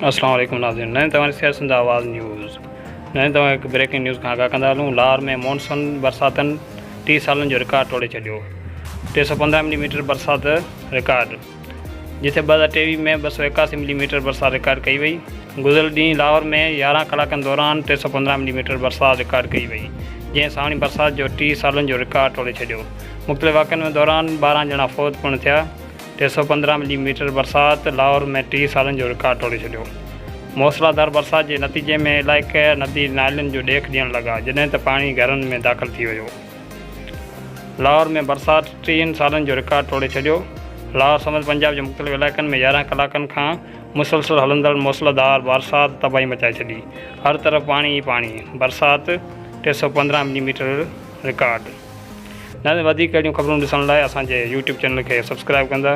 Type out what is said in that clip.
अस्सलाम वालेकुम नाज़रीन, नए तव्हांजी सियासत आवाज़ न्यूज़ नए तव्हां हिकु ब्रेकिंग न्यूज़ खां आगाह कंदा हलूं। लाहौर में मॉनसून बरसातनि 30 सालनि जो रिकॉर्ड तोड़े छॾियो। 315 मिलीमीटर बरसात रिकॉर्ड, जिथे 2023 में 281 मिलीमीटर बरसात रिकॉर्ड कई वई। गुज़िरियल ॾींहुं लाहौर में 11 कलाकनि दौरान 315 मिलीमीटर बरसात रिकॉर्ड कई वई, जंहिं सावणी बरसात जो 30 सालनि जो रिकॉर्ड तोड़े छॾियो। मुख़्तलिफ़ वाक़िअनि में दौरान 12 ॼणा फ़ौत पिणु थिया। 315 मिलीमीटर बरसात लाहौर में 30 सालनि जो रिकॉर्ड तोड़े छॾियो। मूसलाधार बरसात जे नतीजे में इलाइक़े नदी नालियुनि जो ॾेख ॾियणु लॻा, जॾहिं त पाणी घरनि में दाख़िल थी वियो। लाहौर में बरसात 30 सालनि जो रिकॉर्ड तोड़े छॾियो। लाहौर समेत पंजाब जे मुख़्तलिफ़ इलाइक़नि में 11 कलाकनि खां मुसलसल हलंदड़ मूसलाधार बरसात तबाही मचाए छॾी। हर तरफ़ पाणी ई पाणी। बरसात 315 मिलीमीटर रिकॉर्ड। न वधीक अहिड़ियूं ख़बरूं ॾिसण लाइ असांजे YouTube चैनल खे सब्सक्राइब कंदा।